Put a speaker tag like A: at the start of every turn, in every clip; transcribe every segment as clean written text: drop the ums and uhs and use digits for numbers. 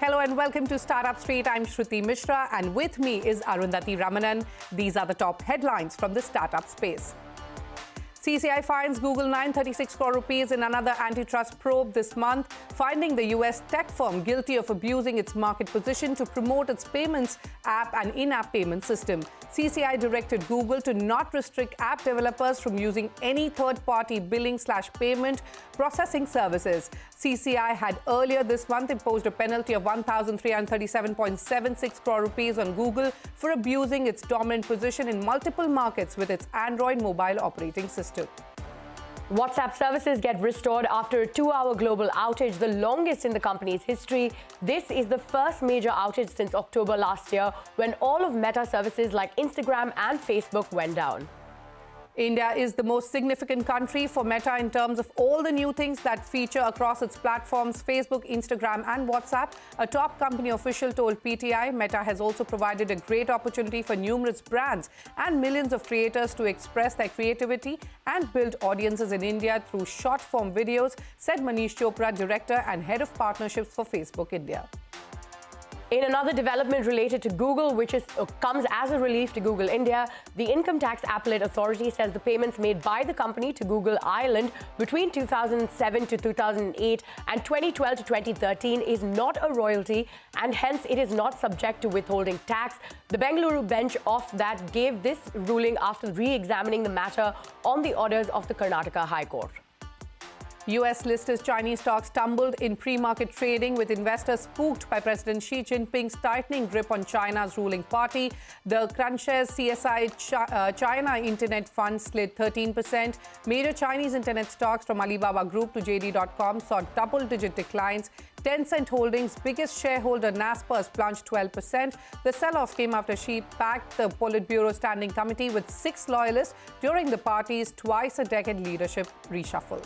A: Hello and welcome to Startup Street. I'm Shruti Mishra and with me is Arundhati Ramanan. These are the top headlines from the startup space. CCI fines Google 936 crore rupees in another antitrust probe this month, finding the US tech firm guilty of abusing its market position to promote its payments app and in-app payment system. CCI directed Google to not restrict app developers from using any third-party billing/payment processing services. CCI had earlier this month imposed a penalty of 1,337.76 crore rupees on Google for abusing its dominant position in multiple markets with its Android mobile operating system.
B: WhatsApp services get restored after a 2-hour global outage, the longest in the company's history. This is the first major outage since October last year, when all of Meta services like Instagram and Facebook went down.
A: India is the most significant country for Meta in terms of all the new things that feature across its platforms, Facebook, Instagram and WhatsApp. A top company official told PTI, Meta has also provided a great opportunity for numerous brands and millions of creators to express their creativity and build audiences in India through short-form videos, said Manish Chopra, director and head of partnerships for Facebook India.
B: In another development related to Google, which comes as a relief to Google India, the Income Tax Appellate Authority says the payments made by the company to Google Ireland between 2007 to 2008 and 2012 to 2013 is not a royalty and hence it is not subject to withholding tax. The Bengaluru bench of that gave this ruling after re-examining the matter on the orders of the Karnataka High Court.
A: US-listed Chinese stocks tumbled in pre-market trading with investors spooked by President Xi Jinping's tightening grip on China's ruling party. The CrunchShares CSI China Internet Fund slid 13%. Major Chinese internet stocks from Alibaba Group to JD.com saw double-digit declines. Tencent Holdings' biggest shareholder Naspers plunged 12%. The sell-off came after Xi packed the Politburo Standing Committee with 6 loyalists during the party's twice-a-decade leadership reshuffle.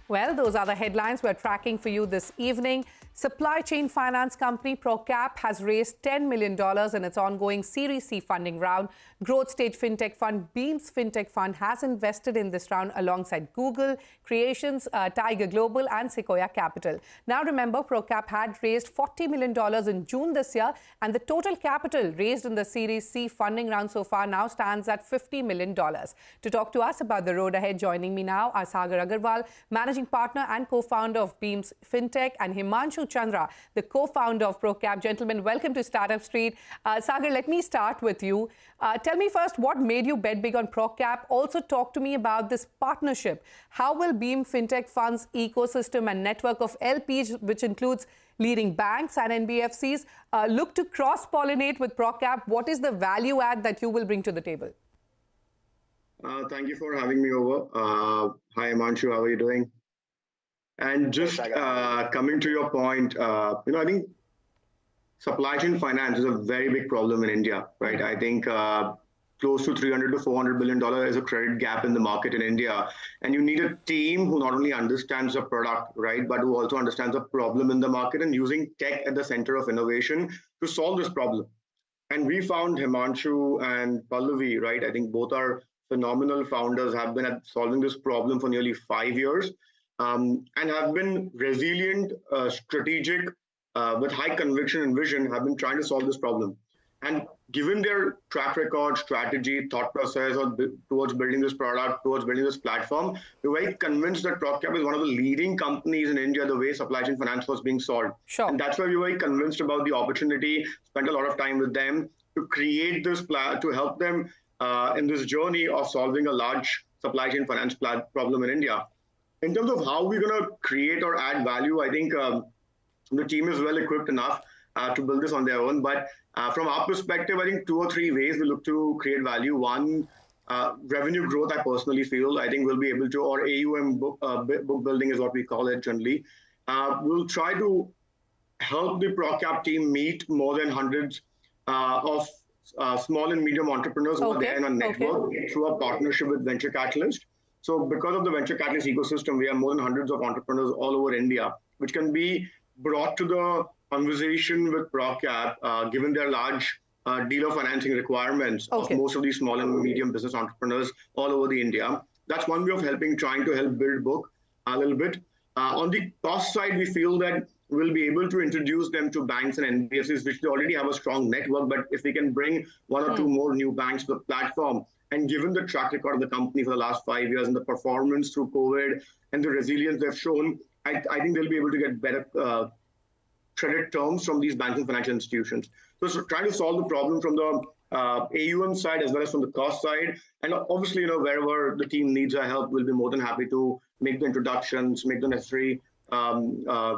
A: Well, those are the headlines we're tracking for you this evening. Supply chain finance company Progcap has raised $10 million in its ongoing Series C funding round. Growth stage fintech fund Beam's Fintech Fund has invested in this round alongside Google, Creations, Tiger Global and Sequoia Capital. Now remember, Progcap had raised $40 million in June this year, and the total capital raised in the Series C funding round so far now stands at $50 million. To talk to us about the road ahead, joining me now are Sagar Agarwal, managing partner and co-founder of Beam's Fintech, and Himanshu Chandra, the co-founder of Progcap. Gentlemen, welcome to Startup Street. Sagar, let me start with you. Tell me first, what made you bet big on Progcap? Also talk to me about this partnership. How will Beam Fintech Fund's ecosystem and network of LPs, which includes leading banks and NBFCs, look to cross-pollinate with Progcap? What is the value add that you will bring to the table?
C: Thank you for having me over. Hi, Himanshu, how are you doing? And just coming to your point, I think supply chain finance is a very big problem in India, right? I think close to $300 to $400 billion is a credit gap in the market in India. And you need a team who not only understands the product, right, but who also understands the problem in the market and using tech at the center of innovation to solve this problem. And we found Himanshu and Pallavi, right? I think both are phenomenal founders, have been at solving this problem for nearly 5 years. And have been resilient, strategic, with high conviction and vision, have been trying to solve this problem. And given their track record, strategy, thought process towards building this product, towards building this platform, we're very convinced that Progcap is one of the leading companies in India, the way supply chain finance was being solved.
A: Sure.
C: And that's why we were very convinced about the opportunity, spent a lot of time with them to create this plan, to help them in this journey of solving a large supply chain finance problem in India. In terms of how we're going to create or add value, I think the team is well equipped enough to build this on their own. But from our perspective, I think 2 or 3 ways we look to create value. One, revenue growth, I personally feel. I think we'll be able to, or AUM book building is what we call it generally. We'll try to help the Progcap team meet more than hundreds of small and medium entrepreneurs who are there in our network through a partnership with venture capitalists. So because of the venture catalyst ecosystem, we have more than hundreds of entrepreneurs all over India, which can be brought to the conversation with Progcap, given their large dealer financing requirements of most of these small and medium business entrepreneurs all over the India. That's one way of trying to help build book a little bit. On the cost side, we feel that we'll be able to introduce them to banks and NBFCs, which they already have a strong network. But if we can bring one or two more new banks to the platform, and given the track record of the company for the last 5 years and the performance through COVID and the resilience they've shown, I think they'll be able to get better credit terms from these banks and financial institutions. So trying to solve the problem from the AUM side as well as from the cost side. And obviously, wherever the team needs our help, we'll be more than happy to make the introductions, make the necessary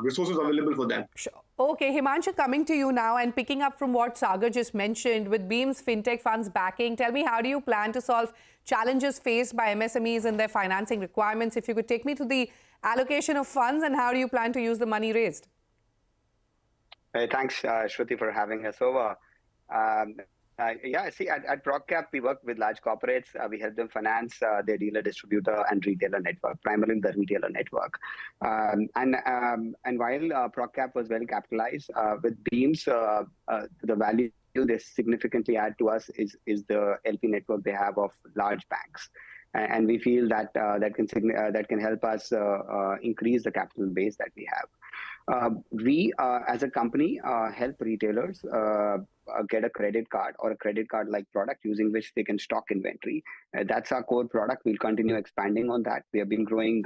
C: resources available for them.
A: Sure. Okay, Himanshu, coming to you now and picking up from what Sagar just mentioned, with Beam's fintech funds backing, tell me, how do you plan to solve challenges faced by MSMEs and their financing requirements? If you could take me to the allocation of funds, and how do you plan to use the money raised?
D: Thanks, Shruti, for having us over. See, at Progcap, we work with large corporates. We help them finance their dealer, distributor, and retailer network, primarily the retailer network. And while Progcap was well capitalized, with Beams, the value they significantly add to us is the LP network they have of large banks. And we feel that that can help us increase the capital base that we have. We, as a company, help retailers get a credit card or a credit card-like product using which they can stock inventory. That's our core product. We'll continue expanding on that. We have been growing.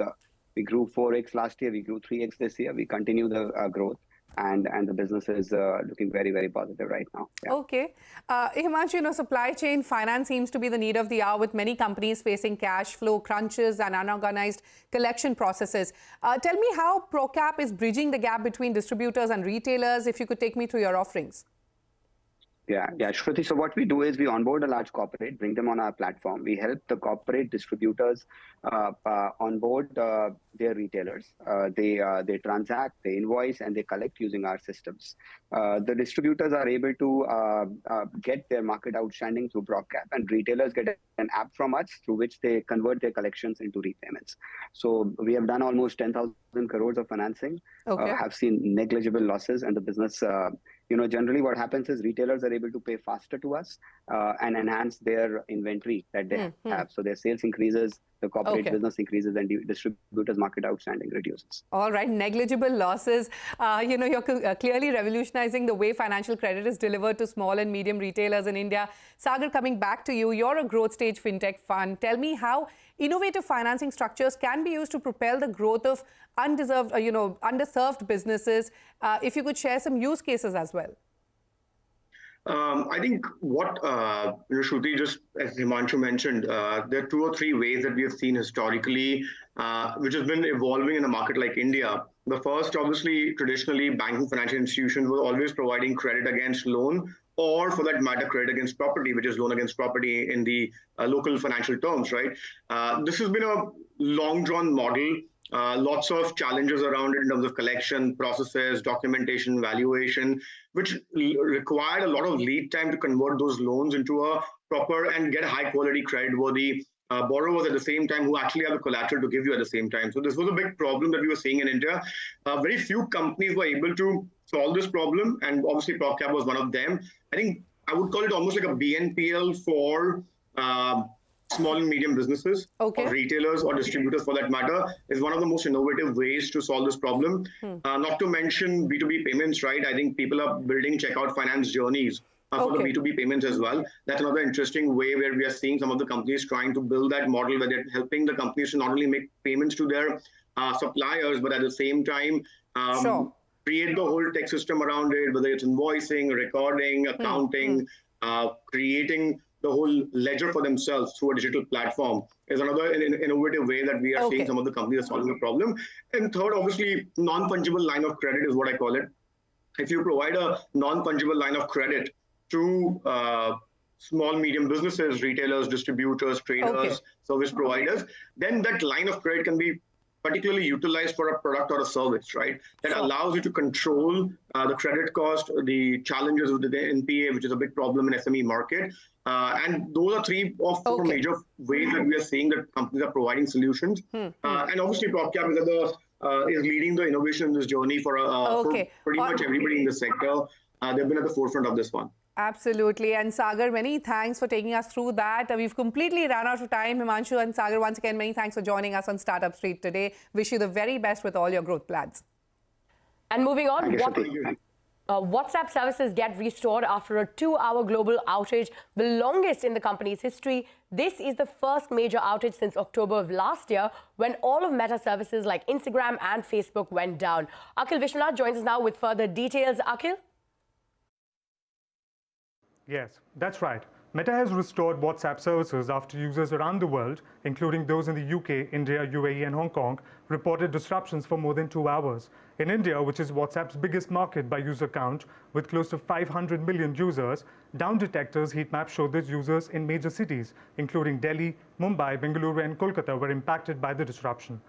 D: We grew 4x last year. We grew 3x this year. We continue the growth. And the business is looking very, very positive right now. Yeah.
A: Okay. Himanshu, supply chain finance seems to be the need of the hour, with many companies facing cash flow crunches and unorganized collection processes. Tell me how Progcap is bridging the gap between distributors and retailers, if you could take me through your offerings.
D: Yeah, Shruti. So what we do is we onboard a large corporate, bring them on our platform. We help the corporate distributors onboard their retailers. They transact, they invoice, and they collect using our systems. The distributors are able to get their market outstanding through Progcap, and retailers get an app from us through which they convert their collections into repayments. So we have done almost 10,000 crores of financing, have seen negligible losses, and the business, generally what happens is retailers are able to pay faster to us and enhance their inventory that they have. So their sales increases, the corporate business increases, and distributors' market outstanding reduces.
A: All right, negligible losses. You're clearly revolutionizing the way financial credit is delivered to small and medium retailers in India. Sagar, coming back to you, you're a growth stage fintech fund. Tell me how innovative financing structures can be used to propel the growth of underserved businesses. If you could share some use cases as well.
C: I think what Shruti, just as Himanshu mentioned, there are 2 or 3 ways that we have seen historically, which has been evolving in a market like India. The first, obviously, traditionally, banking financial institutions were always providing credit against loan, or for that matter, credit against property, which is loan against property in the local financial terms, right? This has been a long-drawn model. Lots of challenges around it in terms of collection processes, documentation, valuation, which required a lot of lead time to convert those loans into a proper and get high quality credit-worthy borrowers at the same time, who actually have the collateral to give you at the same time. So this was a big problem that we were seeing in India. Very few companies were able to solve this problem, and obviously Progcap was one of them. I think I would call it almost like a BNPL for small and medium businesses, or retailers or distributors for that matter, is one of the most innovative ways to solve this problem. Not to mention B2B payments, right? I think people are building checkout finance journeys for the B2B payments as well. That's another interesting way where we are seeing some of the companies trying to build that model, where they're helping the companies to not only make payments to their suppliers, but at the same time create the whole tech system around it, whether it's invoicing, recording, accounting, creating the whole ledger for themselves through a digital platform, is another innovative way that we are seeing some of the companies are solving the problem. And third, obviously, non-fungible line of credit is what I call it. If you provide a non-fungible line of credit to small, medium businesses, retailers, distributors, traders, service providers, then that line of credit can be particularly utilized for a product or a service, right? That allows you to control the credit cost, the challenges with the NPA, which is a big problem in SME market. And those are 3 or 4 major ways that we are seeing that companies are providing solutions. And obviously, Progcap is leading the innovation in this journey for pretty much everybody in the sector. They've been at the forefront of this one.
A: Absolutely. And Sagar, many thanks for taking us through that. We've completely run out of time. Himanshu and Sagar, once again, many thanks for joining us on Startup Street today. Wish you the very best with all your growth plans.
B: And moving on, WhatsApp services get restored after a 2-hour global outage, the longest in the company's history. This is the first major outage since October of last year, when all of Meta services like Instagram and Facebook went down. Akhil Vishwanath joins us now with further details. Akhil?
E: Yes, that's right. Meta has restored WhatsApp services after users around the world, including those in the UK, India, UAE and Hong Kong, reported disruptions for more than 2 hours. In India, which is WhatsApp's biggest market by user count, with close to 500 million users, Down Detector's heat map showed that users in major cities, including Delhi, Mumbai, Bengaluru and Kolkata, were impacted by the disruption.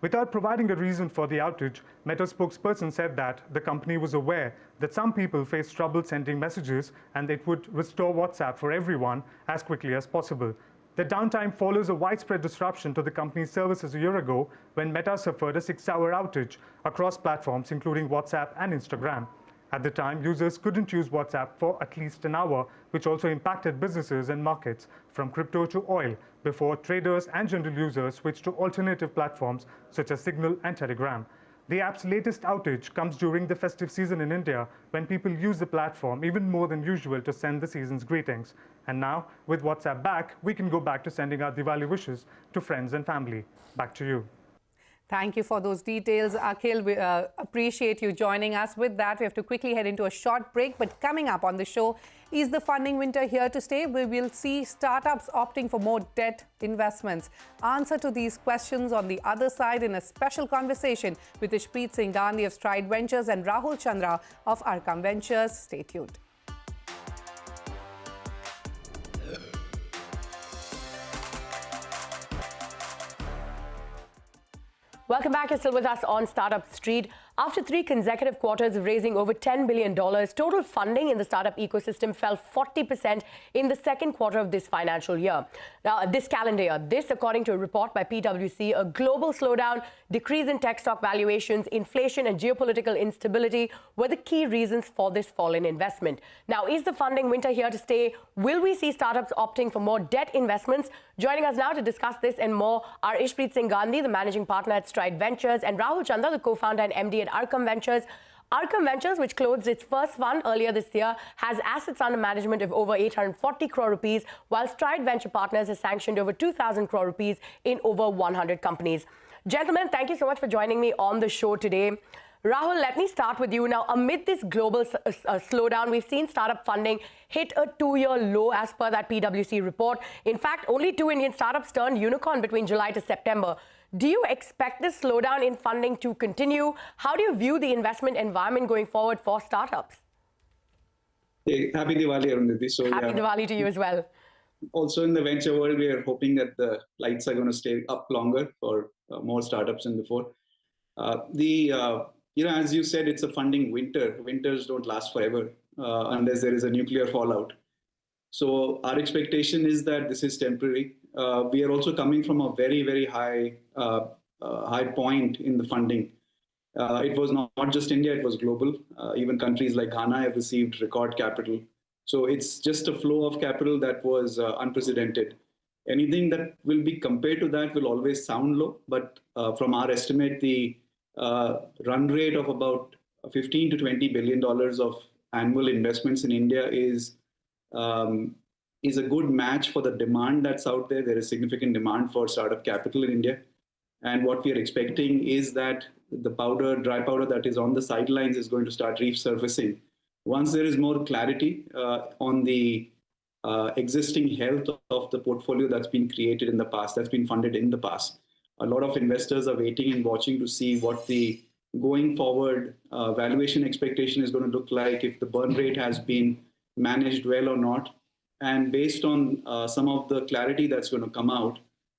E: Without providing a reason for the outage, Meta spokesperson said that the company was aware that some people faced trouble sending messages and it would restore WhatsApp for everyone as quickly as possible. The downtime follows a widespread disruption to the company's services a year ago when Meta suffered a 6-hour outage across platforms including WhatsApp and Instagram. At the time, users couldn't use WhatsApp for at least an hour, which also impacted businesses and markets, from crypto to oil, before traders and general users switched to alternative platforms such as Signal and Telegram. The app's latest outage comes during the festive season in India, when people use the platform even more than usual to send the season's greetings. And now, with WhatsApp back, we can go back to sending our Diwali wishes to friends and family. Back to you.
A: Thank you for those details, Akhil. We appreciate you joining us. With that, we have to quickly head into a short break. But coming up on the show, is the funding winter here to stay? We will see startups opting for more debt investments. Answer to these questions on the other side in a special conversation with Ishpreet Singh Gandhi of Stride Ventures and Rahul Chandra of Arkham Ventures. Stay tuned.
B: Welcome back. You're still with us on Startup Street. After 3 consecutive quarters of raising over $10 billion, total funding in the startup ecosystem fell 40% in the second quarter of this financial year. Now, this calendar year, this according to a report by PwC, a global slowdown, decrease in tech stock valuations, inflation and geopolitical instability were the key reasons for this fall in investment. Now, is the funding winter here to stay? Will we see startups opting for more debt investments? Joining us now to discuss this and more are Ishpreet Singh Gandhi, the managing partner at Stride Ventures, and Rahul Chandra, the co-founder and MD at Arkham Ventures. Arkham Ventures, which closed its first fund earlier this year, has assets under management of over 840 crore rupees, while Stride Venture Partners has sanctioned over 2,000 crore rupees in over 100 companies. Gentlemen, thank you so much for joining me on the show today. Rahul, let me start with you. Now, amid this global slowdown, we've seen startup funding hit a 2-year low as per that PwC report. In fact, only 2 Indian startups turned unicorn between July to September. Do you expect this slowdown in funding to continue? How do you view the investment environment going forward for startups?
F: Hey, happy Diwali, Arundhati. So,
B: happy Diwali to you as well.
F: Also in the venture world, we are hoping that the lights are going to stay up longer for more startups than before. As you said, it's a funding winter. Winters don't last forever unless there is a nuclear fallout. So our expectation is that this is temporary. We are also coming from a very, very high point in the funding. It was not just India, it was global. Even countries like Ghana have received record capital. So it's just a flow of capital that was unprecedented. Anything that will be compared to that will always sound low, but from our estimate, the run rate of about $15 to $20 billion of annual investments in India is a good match for the demand that's out there. There is significant demand for startup capital in India. And what we are expecting is that the dry powder that is on the sidelines is going to start resurfacing. Once there is more clarity on the existing health of the portfolio that's been created in the past, that's been funded in the past, a lot of investors are waiting and watching to see what the going forward valuation expectation is going to look like, if the burn rate has been managed well or not. And based on some of the clarity that's going to come out,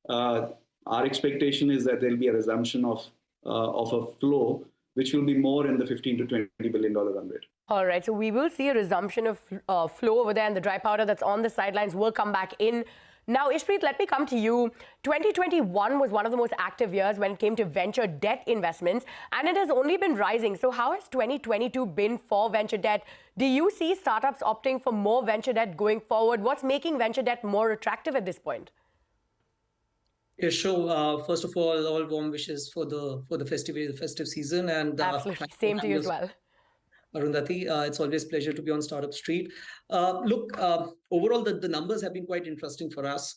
F: our expectation is that there'll be a resumption of a flow, which will be more in the $15 to $20 billion run rate.
B: All right, so we will see a resumption of flow over there, and the dry powder that's on the sidelines will come back in Now, Ishpreet, let me come to you. 2021 was one of the most active years when it came to venture debt investments, and it has only been rising. So how has 2022 been for venture debt? Do you see startups opting for more venture debt going forward? What's making venture debt more attractive at this point?
G: Yeah, sure. First of all warm wishes for the festive season, and
B: absolutely same to you as well.
G: Arundhati, it's always a pleasure to be on Startup Street. Overall, the numbers have been quite interesting for us.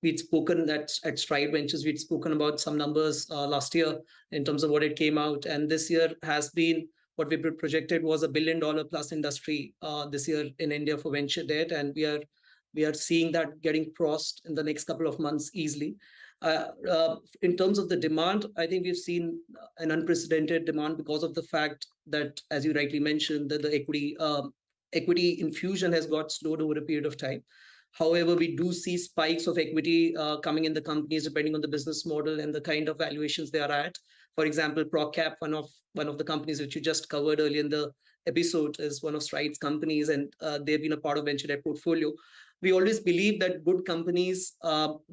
G: We'd spoken at Stride Ventures, we'd spoken about some numbers last year in terms of what it came out. And this year has been, what we projected was $1 billion plus industry this year in India for venture debt. And we are seeing that getting crossed in the next couple of months easily. In terms of the demand, I think we've seen an unprecedented demand because of the fact that, as you rightly mentioned, that the equity infusion has got slowed over a period of time. However, we do see spikes of equity coming in the companies depending on the business model and the kind of valuations they are at. For example, Progcap, one of the companies which you just covered earlier in the episode, is one of Stride's companies, and they've been a part of venture debt portfolio. We always believe that good companies,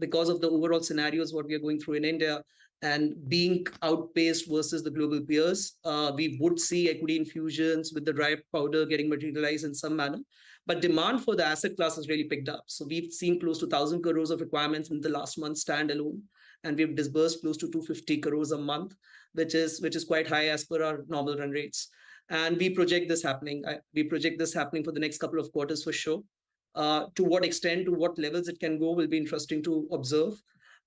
G: because of the overall scenarios what we are going through in India and being outpaced versus the global peers, we would see equity infusions with the dry powder getting materialized in some manner. But demand for the asset class has really picked up. So we've seen close to 1,000 crores of requirements in the last month standalone, and we've disbursed close to 250 crores a month, which is quite high as per our normal run rates. And we project this happening. We project this happening for the next couple of quarters for sure. To what extent, to what levels it can go will be interesting to observe.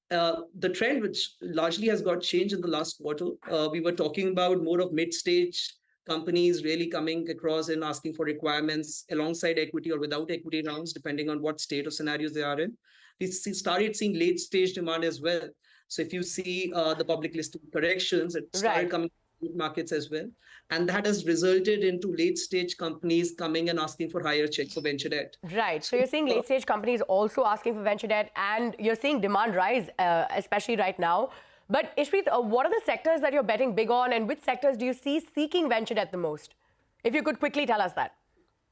G: The trend, which largely has got changed in the last quarter, we were talking about more of mid-stage companies really coming across and asking for requirements alongside equity or without equity rounds, depending on what state or scenarios they are in. We started seeing late-stage demand as well. So if you see the public listing corrections, it started coming to markets as well. And that has resulted into late-stage companies coming and asking for higher checks for venture debt.
B: Right. So you're seeing late-stage companies also asking for venture debt, and you're seeing demand rise, especially right now. But Ishpreet, what are the sectors that you're betting big on, and which sectors do you see seeking venture debt the most? If you could quickly tell us that.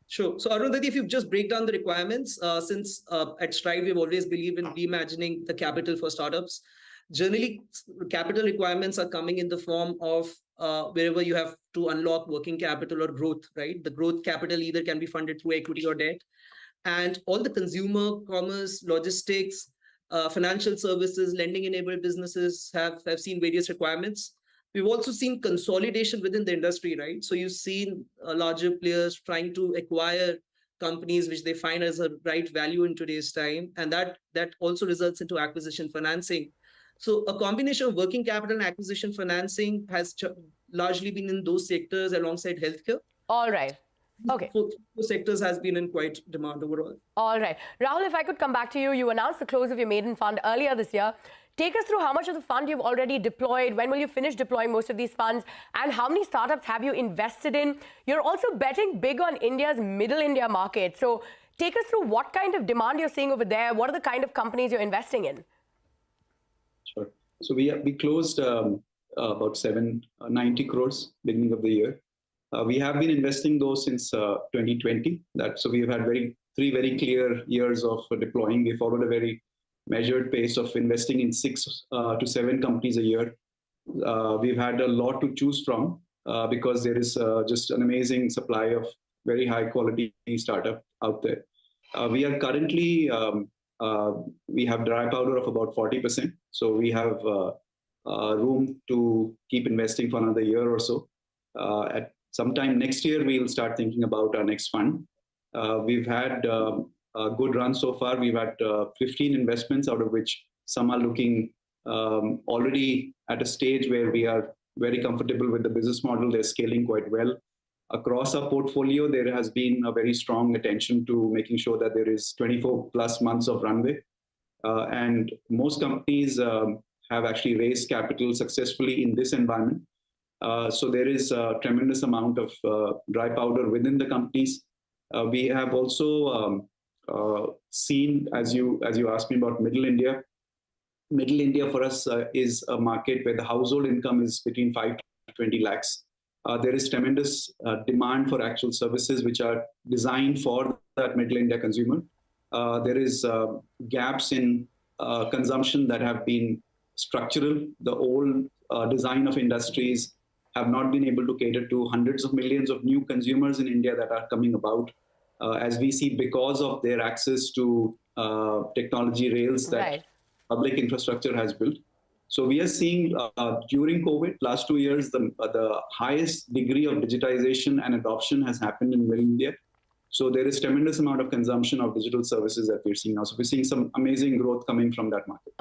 G: Sure. So Arundhati, if you just break down the requirements, since at Stride, we've always believed in reimagining the capital for startups. Generally, capital requirements are coming in the form of wherever you have to unlock working capital or growth, right? The growth capital either can be funded through equity or debt. And all the consumer, commerce, logistics, financial services, lending-enabled businesses have seen various requirements. We've also seen consolidation within the industry, right? So you've seen larger players trying to acquire companies which they find as a right value in today's time. And that also results into acquisition financing. So a combination of working capital and acquisition financing has largely been in those sectors alongside healthcare.
B: All right. Okay.
G: So those sectors has been in quite demand overall.
B: All right. Rahul, if I could come back to you, you announced the close of your maiden fund earlier this year. Take us through how much of the fund you've already deployed, when will you finish deploying most of these funds, and how many startups have you invested in? You're also betting big on India's middle India market. So take us through what kind of demand you're seeing over there. What are the kind of companies you're investing in?
F: Sure. So we closed about 790 crores beginning of the year. We have been investing those since 2020. So we've had three very clear years of deploying. We followed a very measured pace of investing in 6 to 7 companies a year. We've had a lot to choose from because there is just an amazing supply of very high quality startup out there. We are currently we have dry powder of about 40%. So we have room to keep investing for another year or so. At sometime next year, we'll start thinking about our next fund. We've had a good run so far. We've had 15 investments, out of which some are looking already at a stage where we are very comfortable with the business model. They're scaling quite well. Across our portfolio, there has been a very strong attention to making sure that there is 24 plus months of runway. And most companies have actually raised capital successfully in this environment. So there is a tremendous amount of dry powder within the companies. We have also seen, as you asked me about Middle India. Middle India for us is a market where the household income is between 5 to 20 lakhs. There is tremendous demand for actual services which are designed for that Middle India consumer. There is gaps in consumption that have been structural. The old design of industries have not been able to cater to hundreds of millions of new consumers in India that are coming about, as we see, because of their access to technology rails that public infrastructure has built. So we are seeing during COVID, last 2 years, the highest degree of digitization and adoption has happened in India. So there is tremendous amount of consumption of digital services that we're seeing now. So we're seeing some amazing growth coming from that market.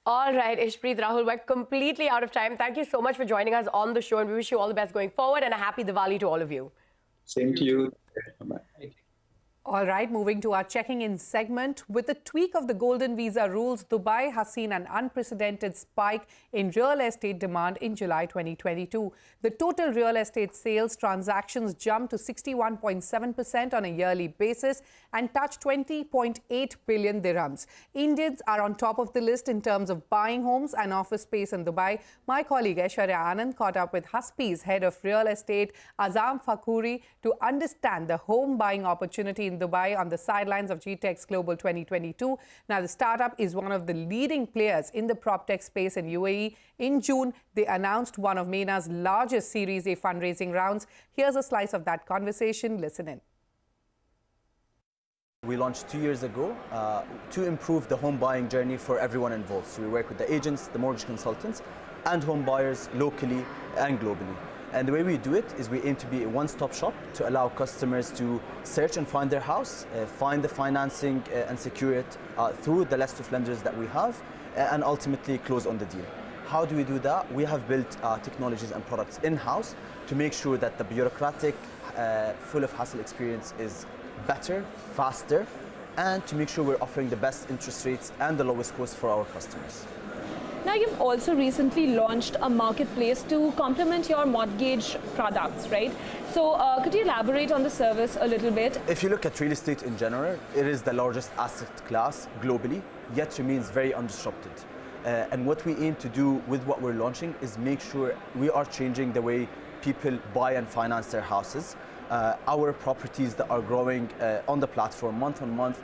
B: All right, Ishpreet, Rahul, we're completely out of time. Thank you so much for joining us on the show, and we wish you all the best going forward, and a happy Diwali to all of you.
F: Same to you. Bye-bye.
A: All right, moving to our checking in segment. With the tweak of the golden visa rules, Dubai has seen an unprecedented spike in real estate demand in July 2022. The total real estate sales transactions jumped to 61.7% on a yearly basis and touched 20.8 billion dirhams. Indians are on top of the list in terms of buying homes and office space in Dubai. My colleague Aishwarya Anand caught up with Huspy's head of real estate, Azam Fakhuri, to understand the home buying opportunity in Dubai on the sidelines of GTEX Global 2022. Now, the startup is one of the leading players in the proptech space in UAE. In June, they announced one of MENA's largest Series A fundraising rounds. Here's a slice of that conversation. Listen in.
H: We launched 2 years ago to improve the home buying journey for everyone involved. So we work with the agents, the mortgage consultants, and home buyers locally and globally. And the way we do it is we aim to be a one-stop shop to allow customers to search and find their house, find the financing and secure it through the list of lenders that we have, and ultimately close on the deal. How do we do that? We have built technologies and products in-house to make sure that the bureaucratic, full of hassle experience is better, faster, and to make sure we're offering the best interest rates and the lowest cost for our customers.
I: Now, you've also recently launched a marketplace to complement your mortgage products, right? So could you elaborate on the service a little bit?
H: If you look at real estate in general, it is the largest asset class globally, yet remains very undisrupted. And what we aim to do with what we're launching is make sure we are changing the way people buy and finance their houses. Our properties that are growing on the platform month on month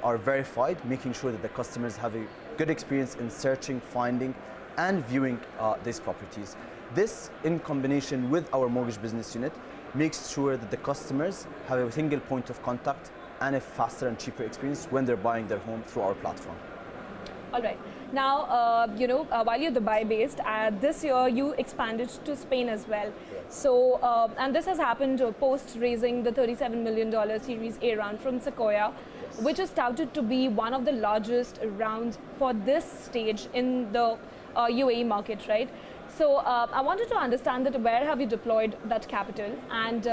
H: are verified, making sure that the customers have a good experience in searching, finding, and viewing these properties. This, in combination with our mortgage business unit, makes sure that the customers have a single point of contact and a faster and cheaper experience when they're buying their home through our platform.
I: All right. Now, while you're Dubai-based, this year you expanded to Spain as well. So, and this has happened post raising the $37 million Series A round from Sequoia, which is touted to be one of the largest rounds for this stage in the UAE market, right? So, I wanted to understand that where have you deployed that capital, and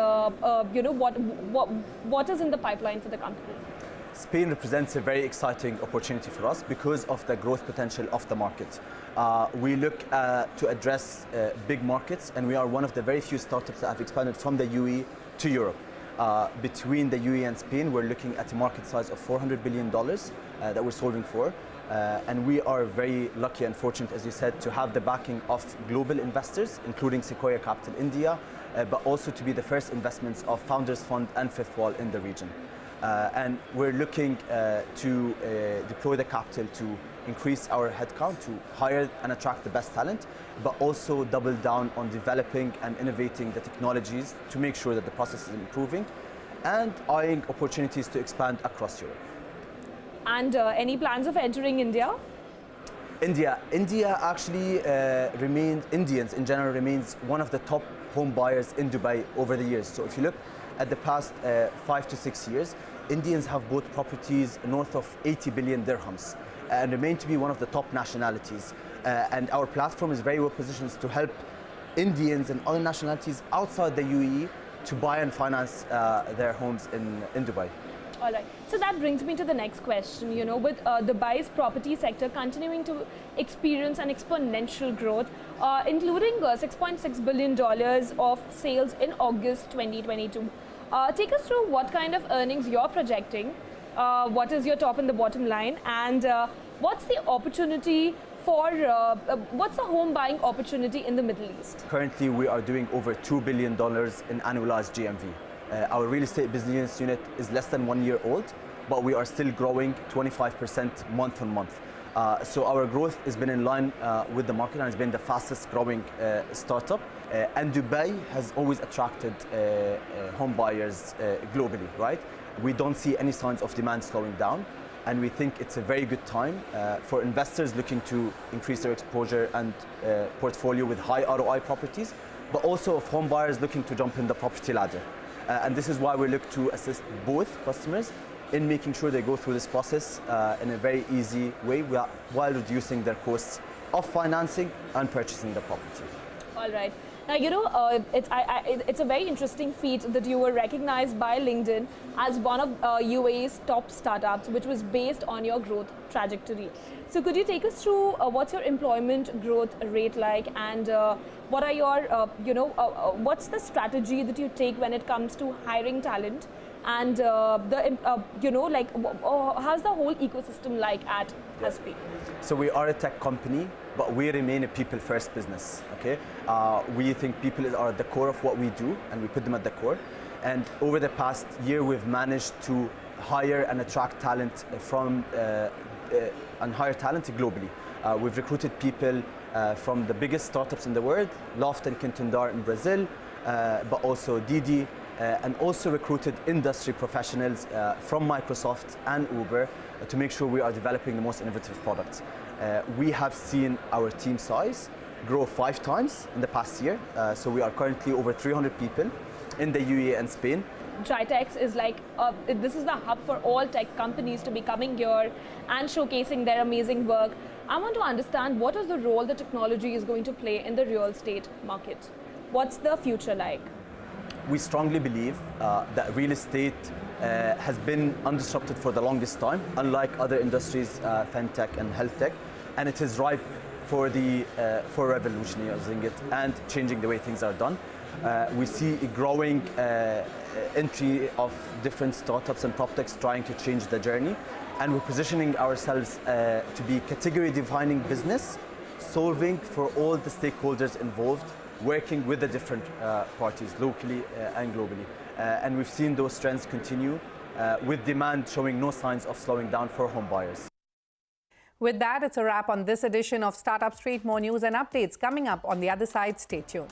I: what is in the pipeline for the company?
H: Spain represents a very exciting opportunity for us because of the growth potential of the market. We look to address big markets, and we are one of the very few startups that have expanded from the UAE to Europe. Between the UAE and Spain, we're looking at a market size of $400 billion that we're solving for. And we are very lucky and fortunate, as you said, to have the backing of global investors, including Sequoia Capital India, but also to be the first investments of Founders Fund and Fifth Wall in the region. And we're looking to deploy the capital to increase our headcount, to hire and attract the best talent, but also double down on developing and innovating the technologies to make sure that the process is improving, and eyeing opportunities to expand across Europe.
I: And any plans of entering India?
H: India actually Indians in general remains one of the top home buyers in Dubai over the years. So if you look at the past 5 to 6 years, Indians have bought properties north of 80 billion dirhams and remain to be one of the top nationalities. And our platform is very well positioned to help Indians and other nationalities outside the UAE to buy and finance their homes in Dubai.
I: All right. So that brings me to the next question. You know, with Dubai's property sector continuing to experience an exponential growth, including $6.6 billion of sales in August 2022. Take us through what kind of earnings you're projecting, what is your top and the bottom line, and what's the opportunity for, what's the home buying opportunity in the Middle East?
H: Currently, we are doing over $2 billion in annualized GMV. Our real estate business unit is less than 1 year old, but we are still growing 25% month on month. So our growth has been in line with the market and has been the fastest growing startup. And Dubai has always attracted home buyers globally, right? We don't see any signs of demand slowing down. And we think it's a very good time for investors looking to increase their exposure and portfolio with high ROI properties, but also of home buyers looking to jump in the property ladder. And this is why we look to assist both customers in making sure they go through this process in a very easy way while reducing their costs of financing and purchasing the property.
I: All right. Now, you know, it's a very interesting feat that you were recognized by LinkedIn as one of UAE's top startups, which was based on your growth trajectory. So could you take us through what's your employment growth rate like, and what are your, what's the strategy that you take when it comes to hiring talent? And how's the whole ecosystem like at Haspi?
H: So we are a tech company, but we remain a people-first business, okay? We think people are at the core of what we do, and we put them at the core. And over the past year, we've managed to hire and attract talent globally. We've recruited people from the biggest startups in the world, Loft and Quintandar in Brazil, but also Didi, and also recruited industry professionals from Microsoft and Uber to make sure we are developing the most innovative products. We have seen our team size grow 5 times in the past year, so we are currently over 300 people in the UAE and Spain.
I: GITEX is like, this is the hub for all tech companies to be coming here and showcasing their amazing work. I want to understand, what is the role the technology is going to play in the real estate market? What's the future like?
H: We strongly believe that real estate has been undisrupted for the longest time, unlike other industries, fintech and health tech, and it is ripe for revolutionizing it and changing the way things are done. We see a growing entry of different startups and proptechs trying to change the journey, and we're positioning ourselves to be category-defining business, solving for all the stakeholders involved, working with the different parties locally and globally. And we've seen those trends continue with demand showing no signs of slowing down for home buyers.
A: With that, it's a wrap on this edition of Startup Street. More news and updates coming up on the other side. Stay tuned.